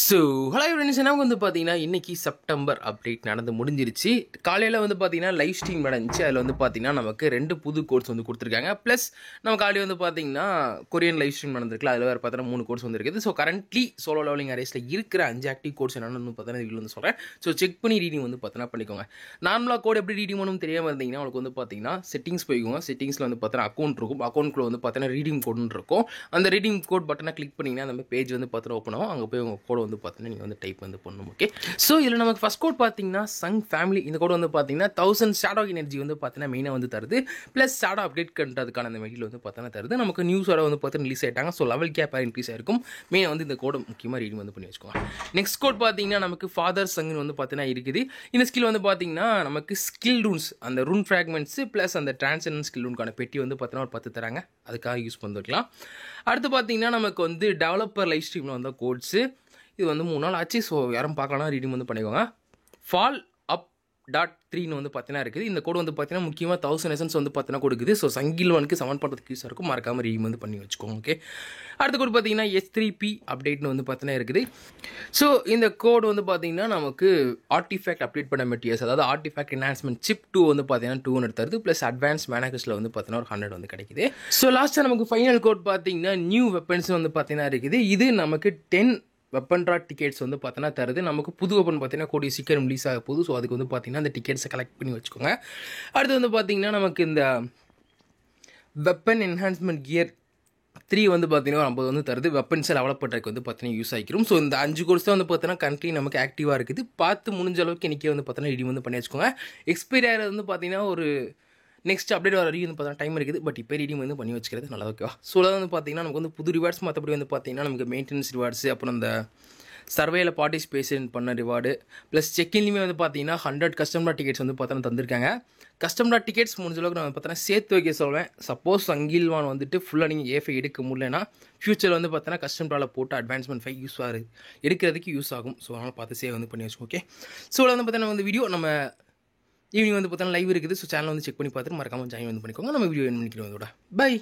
So hello friends, என்ன வந்து பார்த்தீங்கன்னா இன்றைக்கி செப்டம்பர் அப்டேட் நடந்து முடிஞ்சிருச்சு. காலையில் வந்து பார்த்தீங்கன்னா லைவ் ஸ்ட்ரீம் நடந்துச்சு. அதில் வந்து பார்த்தீங்கன்னா நமக்கு 2 புது கோர்ஸ் வந்து கொடுத்துருக்காங்க. ப்ளஸ் நம்ம காலையில் வந்து பார்த்தீங்கன்னா கொரியன் லைவ் ஸ்ட்ரீம் நடந்திருக்குல, அதில் வேறு பார்த்தீங்கன்னா 3 கோர்ஸ் வந்துருக்குது. ஸோ கரண்ட்லி சோலோ லெவலிங் அரேஸில் இருக்கிற 5 ஆக்டிவ் கோர்ஸ் என்னென்னு வந்து பார்த்தீங்கன்னா வீடியோ வந்து சொல்கிறேன். ஸோ செக் பண்ணி ரீடிங் வந்து பார்த்தீங்கன்னா பண்ணிக்கோங்க. நார்மலாக கோட் எப்படி ரீடிங் பண்ணணும் தெரியாமல் இருந்தீங்கன்னா உங்களுக்கு வந்து பார்த்தீங்கன்னா செட்டிங்ஸ் போய்க்கோங்க. செட்டிங்ஸில் வந்து பார்த்தீங்கன்னா அக்கௌண்ட் இருக்கும். அக்கௌண்ட்டில் வந்து பார்த்தீங்கன்னா ரீடிங் கோடுன்னு இருக்கும். அந்த ரீடிங் கோட் பட்டனை கிளிக் பண்ணிங்கன்னா அந்த பேஜ் வந்து பார்த்தீங்கன்னா ஓப்பன் ஆகும். அங்கே போய் உங்கள் கோட் வந்து பார்த்தீங்கன்னா நீங்கள் வந்து டைப் வந்து பண்ணணும். ஓகே, ஸோ இதில் நமக்கு ஃபஸ்ட் கோட் பார்த்தீங்கன்னா சங் ஃபேமிலி. இந்த கோட் வந்து பார்த்தீங்கன்னா 1000 ஷேடோ எனர்ஜி வந்து பார்த்தீங்கன்னா மெயினாக வந்து தருது. ப்ளஸ் ஷேடோ அப்டேட் பண்ணுறதுக்கான அந்த மெட்டீரியல் வந்து பார்த்தீங்கன்னா தருது. நமக்கு நியூஸ் வர வந்து பார்த்தீங்கன்னா ரிலீஸ் ஆகிட்டாங்க. ஸோ லெவல் கேப் இன்க்ரீஸ் ஆயிருக்கும். மெயினாக வந்து இந்த கோடை முக்கியமாக ரீடிங் வந்து பண்ணி வச்சுக்கோங்க. நெக்ஸ்ட் கோட் பார்த்தீங்கன்னா நமக்கு ஃபாதர் சங்னு வந்து பார்த்தீங்கன்னா இருக்குது. இந்த ஸ்கில் வந்து பார்த்தீங்கன்னா நமக்கு ஸ்கில் ரூன்ஸ், அந்த ரூன் ஃப்ராக்மெண்ட்ஸு ப்ளஸ் அந்த டிரான்சென்டன்ட் ஸ்கில் ரூனுக்கான பெட்டி வந்து பார்த்தீங்கன்னா ஒரு 10 தராங்க. அதுக்காக யூஸ் பண்ணிக்கலாம். அடுத்து பார்த்தீங்கன்னா நமக்கு வந்து டெவலப்பர் லைவ் ஸ்ட்ரீமில் வந்த கோட்ஸு. இது வந்து 3 நாள் ஆச்சு. ஸோ யாரும் பார்க்கலாம், ரீடிங் வந்து பண்ணிக்கோங்க. ஃபால் அப் .3 வந்து பார்த்தீங்கன்னா இருக்குது. இந்த கோடு வந்து பார்த்தீங்கன்னா முக்கியமாக 1000 எசன்ஸ் வந்து பார்த்தீங்கன்னா கொடுக்குது. ஸோ சங்கில்வானுக்கு 7 பண்ணுறதுக்கு யூஸாக இருக்கும். மறக்காமல் ரீடிங் வந்து பண்ணி வச்சுக்கோங்க. ஓகே, அடுத்த கோடு பார்த்தீங்கன்னா S3P அப்டேட்னு வந்து பார்த்தீங்கன்னா இருக்குது. ஸோ இந்த கோடு வந்து பார்த்தீங்கன்னா நமக்கு ஆர்டிஃபேக்ட் அப்டேட் பண்ண மெட்டீரியல்ஸ், அதாவது ஆர்டிஃபேக்ட் என்ஹான்ஸ்மெண்ட் சிப் 2 வந்து பார்த்தீங்கன்னா 200 தருது. ப்ளஸ் அட்வான்ஸ் மேனாகஸில் வந்து பார்த்தீங்கன்னா ஒரு 100 வந்து கிடைக்குது. ஸோ லாஸ்ட்டாக நமக்கு ஃபைனல் கோட் பார்த்தீங்கன்னா நியூ வெப்பன்ஸ் வந்து பார்த்தீங்கன்னா இருக்குது. இது நமக்கு 10 வெப்பன் ட்ரா டிக்கெட்ஸ் வந்து பார்த்தீங்கன்னா தருது. நமக்கு புது வெப்பன் பார்த்தீங்கன்னா கூடிய சீக்கிரம் ரிலீஸ் ஆக போகுது. ஸோ அதுக்கு வந்து பார்த்தீங்கன்னா அந்த டிக்கெட்ஸை கலெக்ட் பண்ணி வச்சுக்கோங்க. அடுத்து வந்து பார்த்தீங்கன்னா நமக்கு இந்த வெப்பன் என்ஹான்ஸ்மெண்ட் கியர் 3 வந்து பார்த்தீங்கன்னா 50 வந்து தருது. வெப்பன்ஸை டெவலப் பண்ணுறதுக்கு வந்து பார்த்தீங்கன்னா யூஸ் ஆகிக்கிறோம். ஸோ இந்த 5 கோர்ஸ் தான் வந்து பார்த்தீங்கன்னா கரண்ட்லி நமக்கு ஆக்டிவாக இருக்குது. பார்த்து முடிஞ்ச அளவுக்கு இன்றைக்கி வந்து பார்த்தீங்கன்னா ரீடிங் வந்து பண்ணி வச்சுக்கோங்க. எக்ஸ்பைரி ஆகிறது வந்து பார்த்தீங்கன்னா ஒரு நெக்ஸ்ட் அப்டேட் வர வரைக்கும் வந்து பார்த்தீங்கன்னா டைம் இருக்குது. பட் இப்போ ரீடிங் வந்து பண்ணி வச்சுக்கிறது நல்லா. ஓகேவா? ஸோ அதாவது வந்து பார்த்தீங்கன்னா நமக்கு வந்து புது ரிவார்ட்ஸ், மற்றபடி வந்து பார்த்தீங்கன்னா நமக்கு மெயின்டெனன்ஸ் ரிவார்ட்ஸு, அப்புறம் இந்த சர்வேல பார்ட்டிசிபேஷன் பண்ண ரிவார்டு, ப்ளஸ் செக்கின்லேயுமே வந்து பார்த்தீங்கன்னா 100 கஸ்டமர் டிக்கெட்ஸ் வந்து பார்த்தீங்கன்னா தந்திருக்காங்க. கஸ்டமர் டிக்கெட்ஸ் முடிஞ்ச அளவுக்கு நான் பார்த்தீங்கன்னா சேர்த்து வைக்க சொல்வேன். சப்போஸ் சங்கில்வான் வந்துட்டு ஃபுல்லாக நீங்கள் ஏஃபை எடுக்க முடியலன்னா ஃபியூச்சரில் வந்து பார்த்தீங்கன்னா கஸ்டமரால் போட்டு அட்வான்ஸ்மெண்ட் 5 யூஸ் ஆகுது, எடுக்கிறதுக்கு யூஸ் ஆகும். ஸோ அதனால் பார்த்து சேவ் வந்து பண்ணி வச்சுக்கோங்க. ஓகே, ஸோ வந்து பார்த்தீங்கன்னா வந்து வீடியோ நம்ம ஈவினிங் வந்து பார்த்தீங்கன்னா லைவ் இருக்குது. ஸோ சேனல் வந்து செக் பண்ணி பார்த்துட்டு மறக்காமல் ஜாயின் வந்து பண்ணிக்கோங்க. நம்ம வீடியோ என்ன பண்ணிக்கிறோம். அதோட பை.